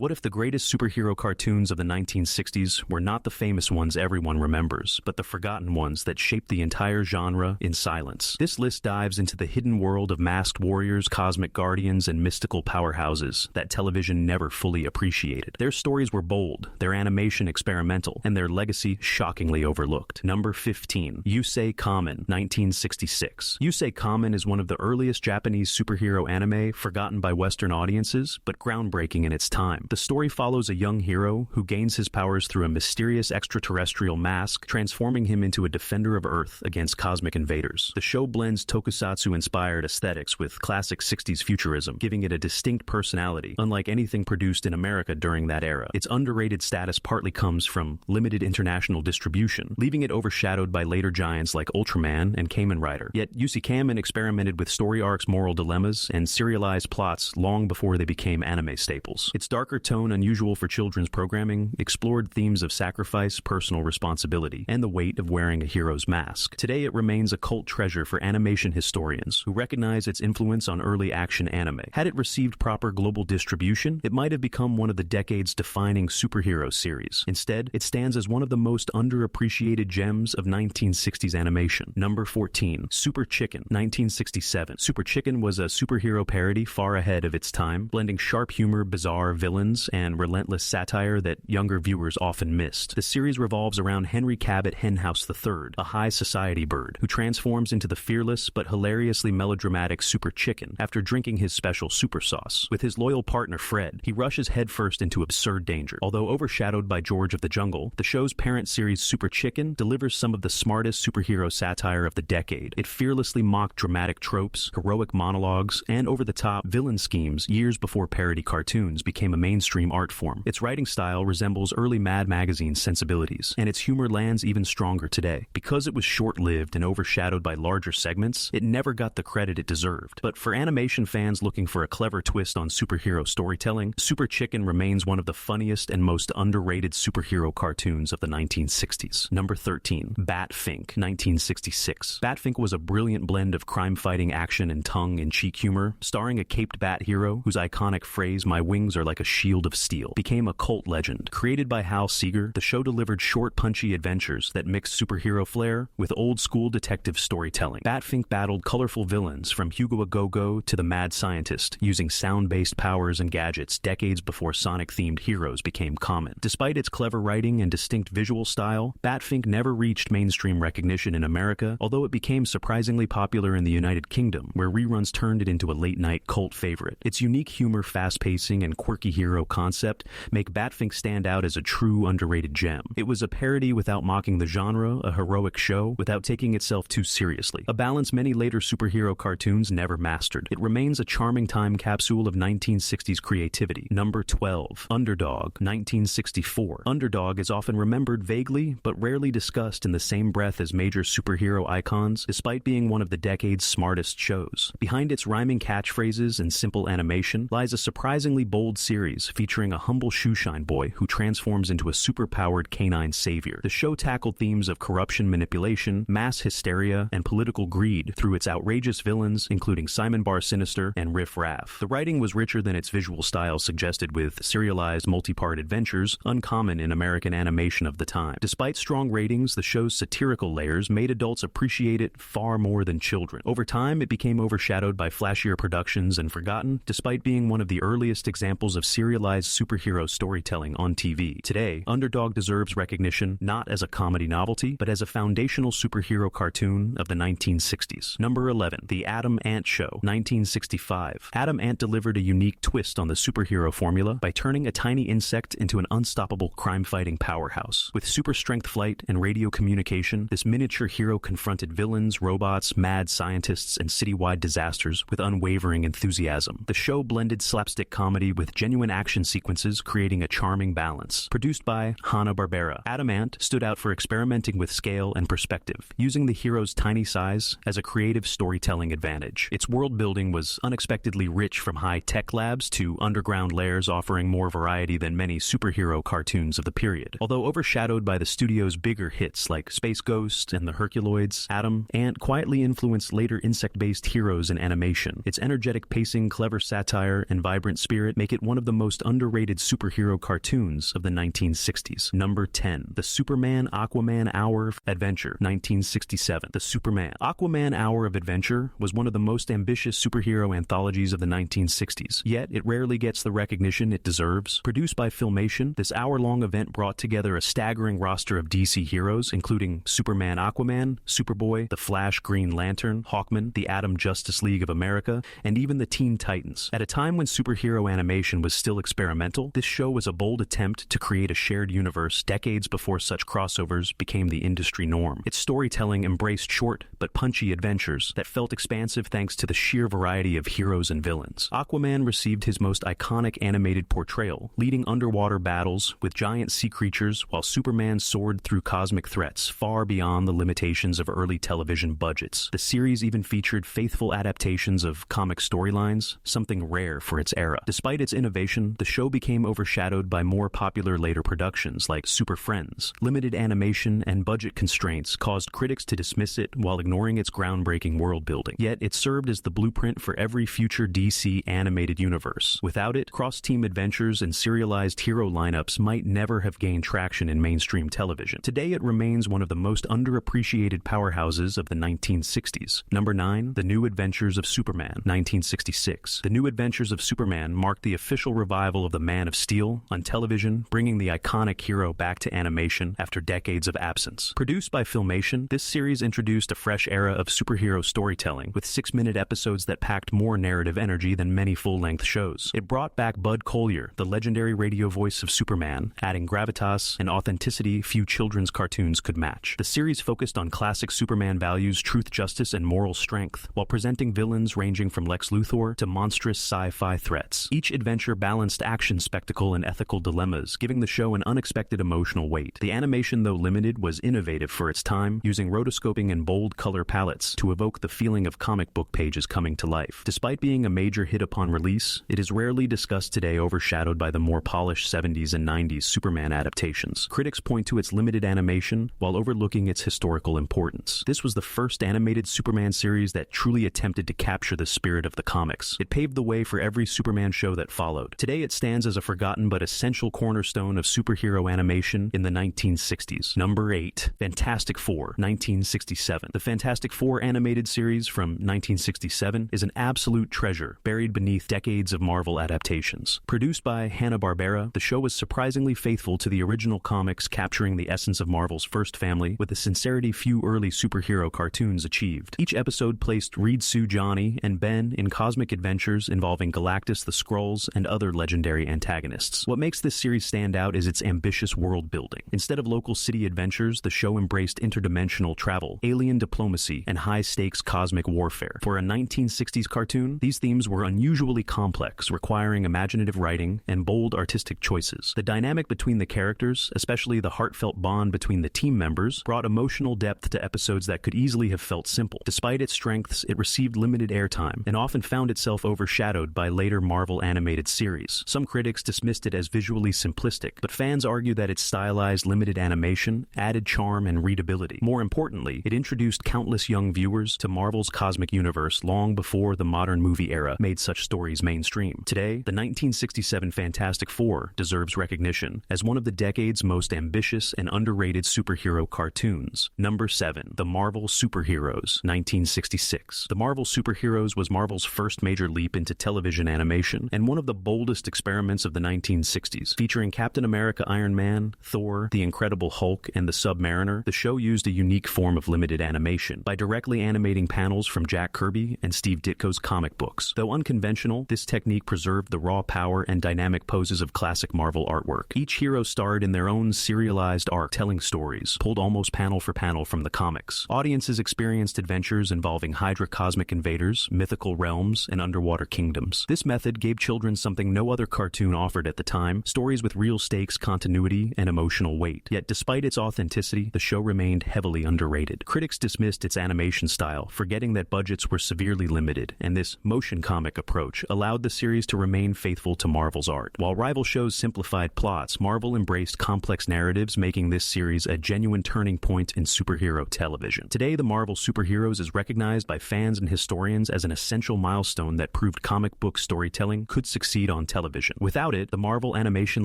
What if the greatest superhero cartoons of the 1960s were not the famous ones everyone remembers, but the forgotten ones that shaped the entire genre in silence? This list dives into the hidden world of masked warriors, cosmic guardians, and mystical powerhouses that television never fully appreciated. Their stories were bold, their animation experimental, and their legacy shockingly overlooked. Number 15. Yusei Kamen, 1966. Yusei Kamen is one of the earliest Japanese superhero anime forgotten by Western audiences, but groundbreaking in its time. The story follows a young hero who gains his powers through a mysterious extraterrestrial mask, transforming him into a defender of Earth against cosmic invaders. The show blends tokusatsu-inspired aesthetics with classic 60s futurism, giving it a distinct personality, unlike anything produced in America during that era. Its underrated status partly comes from limited international distribution, leaving it overshadowed by later giants like Ultraman and Kamen Rider. Yet Yusei Kamen experimented with story arcs, moral dilemmas, and serialized plots long before they became anime staples. Its darker tone, unusual for children's programming, explored themes of sacrifice, personal responsibility, and the weight of wearing a hero's mask. Today it remains a cult treasure for animation historians who recognize its influence on early action anime. Had it received proper global distribution, it might have become one of the decade's defining superhero series. Instead, it stands as one of the most underappreciated gems of 1960s animation. Number 14. Super Chicken, 1967. Super Chicken was a superhero parody far ahead of its time, blending sharp humor, bizarre villains, and relentless satire that younger viewers often missed. The series revolves around Henry Cabot Henhouse III, a high society bird who transforms into the fearless but hilariously melodramatic Super Chicken after drinking his special super sauce. With his loyal partner Fred, he rushes headfirst into absurd danger. Although overshadowed by George of the Jungle, the show's parent series Super Chicken delivers some of the smartest superhero satire of the decade. It fearlessly mocked dramatic tropes, heroic monologues, and over-the-top villain schemes years before parody cartoons became a mainstream art form. Its writing style resembles early Mad Magazine sensibilities, and its humor lands even stronger today. Because it was short-lived and overshadowed by larger segments, it never got the credit it deserved. But for animation fans looking for a clever twist on superhero storytelling, Super Chicken remains one of the funniest and most underrated superhero cartoons of the 1960s. Number 13. Batfink, 1966. Batfink was a brilliant blend of crime-fighting action and tongue-in-cheek humor, starring a caped bat hero whose iconic phrase, "My wings are like a shield of steel," became a cult legend. Created by Hal Seeger, the show delivered short, punchy adventures that mixed superhero flair with old-school detective storytelling. Batfink battled colorful villains from Hugo Go-Go to the Mad Scientist, using sound-based powers and gadgets decades before Sonic-themed heroes became common. Despite its clever writing and distinct visual style, Batfink never reached mainstream recognition in America, although it became surprisingly popular in the United Kingdom, where reruns turned it into a late-night cult favorite. Its unique humor, fast pacing, and quirky hero concept make Batfink stand out as a true underrated gem. It was a parody without mocking the genre, a heroic show without taking itself too seriously, a balance many later superhero cartoons never mastered. It remains a charming time capsule of 1960s creativity. Number 12. Underdog, 1964. Underdog is often remembered vaguely, but rarely discussed in the same breath as major superhero icons, despite being one of the decade's smartest shows. Behind its rhyming catchphrases and simple animation lies a surprisingly bold series featuring a humble shoeshine boy who transforms into a super-powered canine savior. The show tackled themes of corruption, manipulation, mass hysteria, and political greed through its outrageous villains, including Simon Bar Sinister and Riff Raff. The writing was richer than its visual style suggested, with serialized multi-part adventures uncommon in American animation of the time. Despite strong ratings, the show's satirical layers made adults appreciate it far more than children. Over time, it became overshadowed by flashier productions and forgotten, despite being one of the earliest examples of serialized superhero storytelling on TV. Today, Underdog deserves recognition not as a comedy novelty, but as a foundational superhero cartoon of the 1960s. Number 11. The Adam Ant Show, 1965. Adam Ant delivered a unique twist on the superhero formula by turning a tiny insect into an unstoppable crime-fighting powerhouse. With super strength flight and radio communication, this miniature hero confronted villains, robots, mad scientists, and citywide disasters with unwavering enthusiasm. The show blended slapstick comedy with genuine action sequences, creating a charming balance. Produced by Hanna-Barbera, Adam Ant stood out for experimenting with scale and perspective, using the hero's tiny size as a creative storytelling advantage. Its world building was unexpectedly rich, from high-tech labs to underground lairs, offering more variety than many superhero cartoons of the period. Although overshadowed by the studio's bigger hits like Space Ghost and the Herculoids, Adam Ant quietly influenced later insect-based heroes in animation. Its energetic pacing, clever satire, and vibrant spirit make it one of the most most underrated superhero cartoons of the 1960s. Number 10. The Superman Aquaman Hour of Adventure, 1967. The Superman Aquaman Hour of Adventure was one of the most ambitious superhero anthologies of the 1960s, yet it rarely gets the recognition it deserves. Produced by Filmation, this hour-long event brought together a staggering roster of DC heroes, including Superman Aquaman, Superboy, The Flash Green Lantern, Hawkman, the Atom Justice League of America, and even the Teen Titans. At a time when superhero animation was still experimental, this show was a bold attempt to create a shared universe decades before such crossovers became the industry norm. Its storytelling embraced short but punchy adventures that felt expansive thanks to the sheer variety of heroes and villains. Aquaman received his most iconic animated portrayal, leading underwater battles with giant sea creatures while Superman soared through cosmic threats far beyond the limitations of early television budgets. The series even featured faithful adaptations of comic storylines, something rare for its era. Despite its innovation, the show became overshadowed by more popular later productions like Super Friends. Limited animation and budget constraints caused critics to dismiss it while ignoring its groundbreaking world building. Yet it served as the blueprint for every future DC animated universe. Without it, cross-team adventures and serialized hero lineups might never have gained traction in mainstream television. Today it remains one of the most underappreciated powerhouses of the 1960s. Number 9. The New Adventures of Superman, 1966. The New Adventures of Superman marked the official revival of the Man of Steel on television, bringing the iconic hero back to animation after decades of absence. Produced by Filmation, this series introduced a fresh era of superhero storytelling, with 6-minute episodes that packed more narrative energy than many full-length shows. It brought back Bud Collyer, the legendary radio voice of Superman, adding gravitas and authenticity few children's cartoons could match. The series focused on classic Superman values, truth, justice, and moral strength, while presenting villains ranging from Lex Luthor to monstrous sci-fi threats. Each adventure balanced action spectacle and ethical dilemmas, giving the show an unexpected emotional weight. The animation, though limited, was innovative for its time, using rotoscoping and bold color palettes to evoke the feeling of comic book pages coming to life. Despite being a major hit upon release, it is rarely discussed today, overshadowed by the more polished 70s and 90s Superman adaptations. Critics point to its limited animation while overlooking its historical importance. This was the first animated Superman series that truly attempted to capture the spirit of the comics. It paved the way for every Superman show that followed. Today it stands as a forgotten but essential cornerstone of superhero animation in the 1960s. Number 8. Fantastic Four, 1967. The Fantastic Four animated series from 1967 is an absolute treasure buried beneath decades of Marvel adaptations. Produced by Hanna-Barbera, the show was surprisingly faithful to the original comics, capturing the essence of Marvel's first family with a sincerity few early superhero cartoons achieved. Each episode placed Reed, Sue, Johnny, and Ben in cosmic adventures involving Galactus, the Skrulls, and other legendary antagonists. What makes this series stand out is its ambitious world building. Instead of local city adventures, the show embraced interdimensional travel, alien diplomacy, and high-stakes cosmic warfare. For a 1960s cartoon, these themes were unusually complex, requiring imaginative writing and bold artistic choices. The dynamic between the characters, especially the heartfelt bond between the team members, brought emotional depth to episodes that could easily have felt simple. Despite its strengths, it received limited airtime and often found itself overshadowed by later Marvel animated series. Some critics dismissed it as visually simplistic, but fans argue that its stylized limited animation added charm and readability. More importantly, it introduced countless young viewers to Marvel's cosmic universe long before the modern movie era made such stories mainstream. Today, the 1967 Fantastic Four deserves recognition as one of the decade's most ambitious and underrated superhero cartoons. Number 7. The Marvel Superheroes, 1966. The Marvel Superheroes was Marvel's first major leap into television animation and one of the boldest experiments of the 1960s. Featuring Captain America, Iron Man, Thor, the Incredible Hulk, and the Submariner, the show used a unique form of limited animation by directly animating panels from Jack Kirby and Steve Ditko's comic books. Though unconventional, this technique preserved the raw power and dynamic poses of classic Marvel artwork. Each hero starred in their own serialized arc, telling stories, pulled almost panel for panel from the comics. Audiences experienced adventures involving Hydra cosmic invaders, mythical realms, and underwater kingdoms. This method gave children something no other cartoon offered at the time, stories with real stakes, continuity, and emotional weight. Yet despite its authenticity, the show remained heavily underrated. Critics dismissed its animation style, forgetting that budgets were severely limited, and this motion comic approach allowed the series to remain faithful to Marvel's art. While rival shows simplified plots, Marvel embraced complex narratives, making this series a genuine turning point in superhero television. Today, the Marvel Superheroes is recognized by fans and historians as an essential milestone that proved comic book storytelling could succeed on television. Without it, the Marvel animation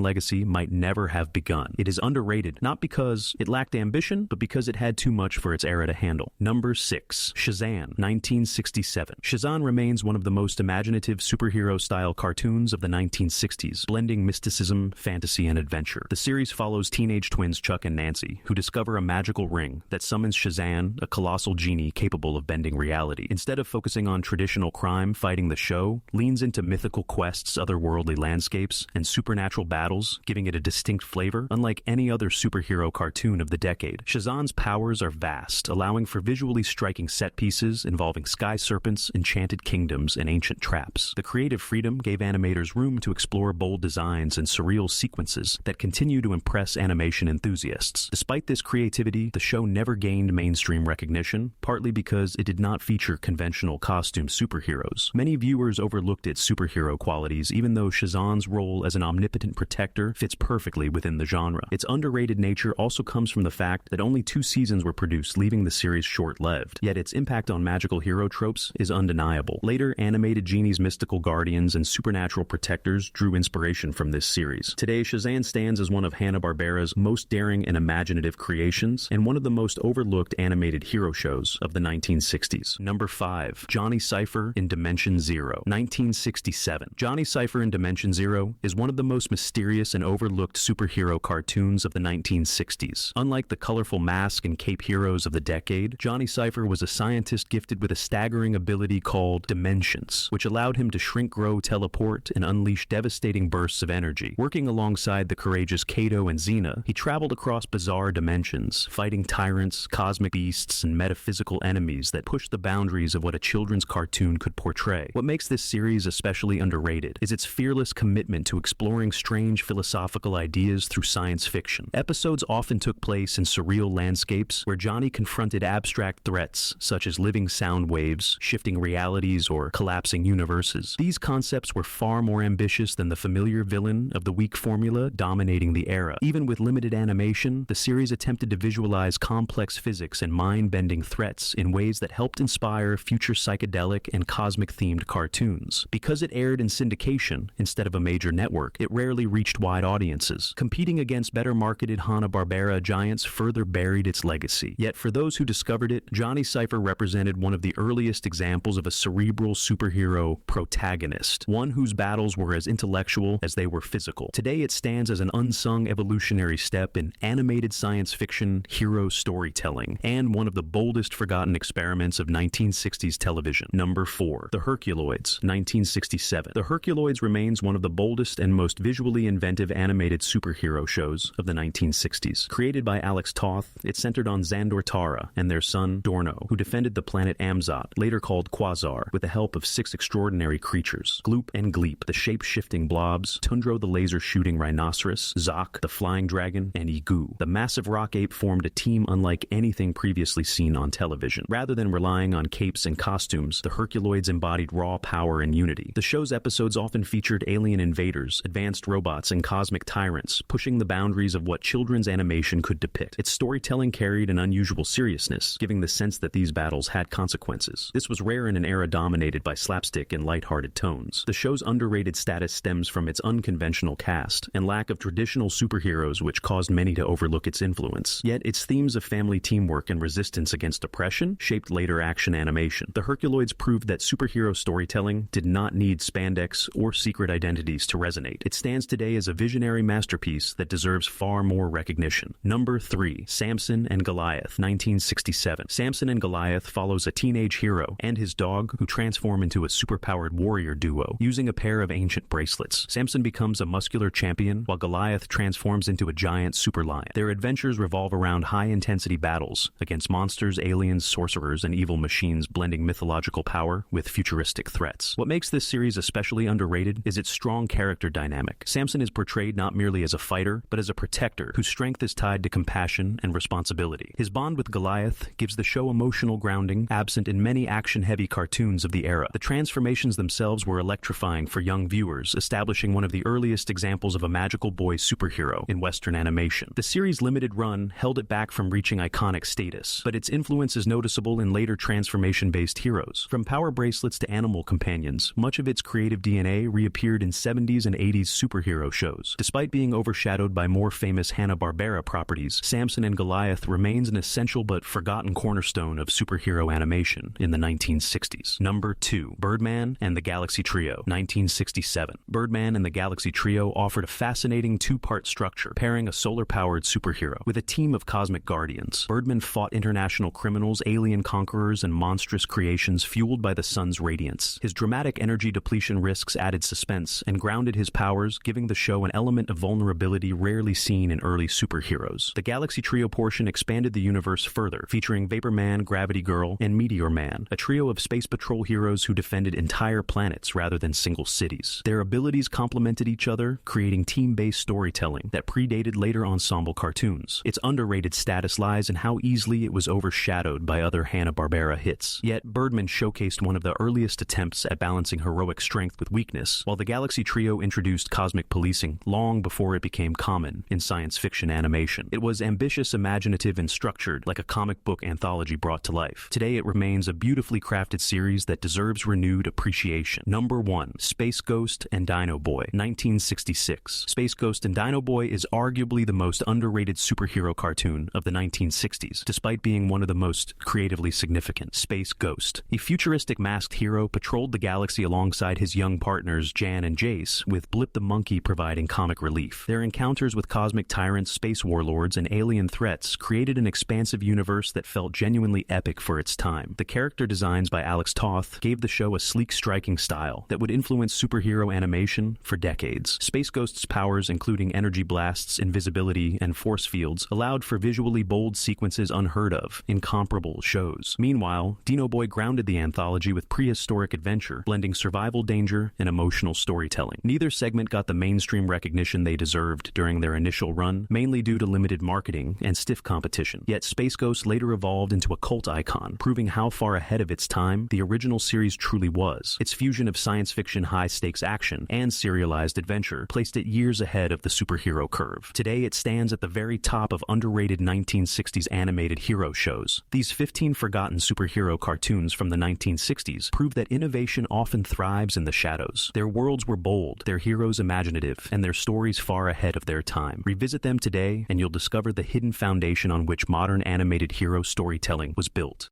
legacy might never have begun. It is underrated, not because it lacked ambition, but because it had too much for its era to handle. Number 6. Shazzan, 1967. Shazzan remains one of the most imaginative superhero-style cartoons of the 1960s, blending mysticism, fantasy, and adventure. The series follows teenage twins Chuck and Nancy, who discover a magical ring that summons Shazzan, a colossal genie capable of bending reality. Instead of focusing on traditional crime fighting, the show leans into mythical quests, otherworldly landscapes, and supernatural battles, giving it a distinct flavor, unlike any other superhero cartoon of the decade. Shazzan's powers are vast, allowing for visually striking set pieces involving sky serpents, enchanted kingdoms, and ancient traps. The creative freedom gave animators room to explore bold designs and surreal sequences that continue to impress animation enthusiasts. Despite this creativity, the show never gained mainstream recognition, partly because it did not feature conventional costume superheroes. Many viewers overlooked its superhero qualities, even though Shazzan's role as an omnipotent protector fits perfectly within the genre. Its underrated nature also comes from the fact that only 2 seasons were produced, leaving the series short-lived. Yet its impact on magical hero tropes is undeniable. Later, animated genies, mystical guardians, and supernatural protectors drew inspiration from this series. Today, Shazzan stands as one of Hanna-Barbera's most daring and imaginative creations, and one of the most overlooked animated hero shows of the 1960s. Number 5. Johnny Cypher in Dimension Zero, 1967. Johnny Cypher in Dimension Zero is one of the most mysterious and overlooked superhero cartoons of the 1960s. Unlike the colorful mask and cape heroes of the decade, Johnny Cypher was a scientist gifted with a staggering ability called dimensions, which allowed him to shrink, grow, teleport, and unleash devastating bursts of energy. Working alongside the courageous Kato and Xena, he traveled across bizarre dimensions, fighting tyrants, cosmic beasts, and metaphysical enemies that pushed the boundaries of what a children's cartoon could portray. What makes this series especially underrated is its fearless commitment to exploring strange philosophical ideas through science fiction. Episodes often took place in surreal landscapes where Johnny confronted abstract threats such as living sound waves, shifting realities, or collapsing universes. These concepts were far more ambitious than the familiar villain of the weak formula dominating the era. Even with limited animation, the series attempted to visualize complex physics and mind-bending threats in ways that helped inspire future psychedelic and cosmic-themed cartoons. Because it aired in syndication instead of a major network, it rarely reached wide audiences. Competing against better-marketed Hanna-Barbera giants further buried its legacy. Yet for those who discovered it, Johnny Cypher represented one of the earliest examples of a cerebral superhero protagonist, one whose battles were as intellectual as they were physical. Today it stands as an unsung evolutionary step in animated science fiction hero storytelling, and one of the boldest forgotten experiments of 1960s television. Number 4. The Herculoids, 1967. The Herculoids remains one of the boldest and most visually inventive animated superhero shows of the 1960s. Created by Alex Toth, it centered on Xandor Tara and their son, Dorno, who defended the planet Amzot, later called Quasar, with the help of 6 extraordinary creatures: Gloop and Gleep, the shape-shifting blobs; Tundro, the laser-shooting rhinoceros; Zoc, the flying dragon; and Igu. The massive rock ape formed a team unlike anything previously seen on television. Rather than relying on capes and costumes, the Herculoids embodied raw power and unity. The show's episodes often featured alien invaders, advanced robots, and cosmic tyrants, pushing the boundaries of what children's animation could depict. Its storytelling carried an unusual seriousness, giving the sense that these battles had consequences. This was rare in an era dominated by slapstick and lighthearted tones. The show's underrated status stems from its unconventional cast and lack of traditional superheroes, which caused many to overlook its influence. Yet its themes of family teamwork and resistance against oppression shaped later action animation. The Herculoids proved that superhero storytelling did not need spandex or secret identities to resonate. It stands today as a visionary masterpiece that deserves far more recognition. Number 3. Samson and Goliath, 1967. Samson and Goliath follows a teenage hero and his dog who transform into a superpowered warrior duo using a pair of ancient bracelets. Samson becomes a muscular champion while Goliath transforms into a giant super lion. Their adventures revolve around high-intensity battles against monsters, aliens, sorcerers, and evil machines, blending mythological power with futuristic threats. What makes this series especially underrated is its strong character dynamic. Samson is portrayed not merely as a fighter, but as a protector whose strength is tied to compassion and responsibility. His bond with Goliath gives the show emotional grounding absent in many action-heavy cartoons of the era. The transformations themselves were electrifying for young viewers, establishing one of the earliest examples of a magical boy superhero in Western animation. The series' limited run held it back from reaching iconic status, but its influence is noticeable in later transformation-based heroes. From power bracelets to animal companions, much of its creative DNA reappears appeared in 70s and 80s superhero shows. Despite being overshadowed by more famous Hanna-Barbera properties, Samson and Goliath remains an essential but forgotten cornerstone of superhero animation in the 1960s. Number 2. Birdman and the Galaxy Trio, 1967. Birdman and the Galaxy Trio offered a fascinating two-part structure, pairing a solar-powered superhero with a team of cosmic guardians. Birdman fought international criminals, alien conquerors, and monstrous creations fueled by the sun's radiance. His dramatic energy depletion risks added suspense and grounded his powers, giving the show an element of vulnerability rarely seen in early superheroes. The Galaxy Trio portion expanded the universe further, featuring Vapor Man, Gravity Girl, and Meteor Man, a trio of space patrol heroes who defended entire planets rather than single cities. Their abilities complemented each other, creating team-based storytelling that predated later ensemble cartoons. Its underrated status lies in how easily it was overshadowed by other Hanna-Barbera hits. Yet Birdman showcased one of the earliest attempts at balancing heroic strength with weakness, while the Galaxy Trio introduced cosmic policing long before it became common in science fiction animation. It was ambitious, imaginative, and structured like a comic book anthology brought to life. Today it remains a beautifully crafted series that deserves renewed appreciation. Number 1. Space Ghost and Dino Boy, 1966. Space Ghost and Dino Boy is arguably the most underrated superhero cartoon of the 1960s, despite being one of the most creatively significant. Space Ghost, a futuristic masked hero, patrolled the galaxy alongside his young partners Jan and Jace, with Blip the monkey providing comic relief. Their encounters with cosmic tyrants, space warlords, and alien threats created an expansive universe that felt genuinely epic for its time. The character designs by Alex Toth gave the show a sleek, striking style that would influence superhero animation for decades. Space Ghost's powers, including energy blasts, invisibility, and force fields, allowed for visually bold sequences unheard of in comparable shows. Meanwhile, Dino Boy grounded the anthology with prehistoric adventure, blending survival danger and emotional storytelling. Neither segment got the mainstream recognition they deserved during their initial run, mainly due to limited marketing and stiff competition. Yet Space Ghost later evolved into a cult icon, proving how far ahead of its time the original series truly was. Its fusion of science fiction, high-stakes action, and serialized adventure placed it years ahead of the superhero curve. Today it stands at the very top of underrated 1960s animated hero shows. These 15 forgotten superhero cartoons from the 1960s prove that innovation often thrives in the shadows. Their worlds were bold, their heroes imaginative, and their stories far ahead of their time. Revisit them today, and you'll discover the hidden foundation on which modern animated hero storytelling was built.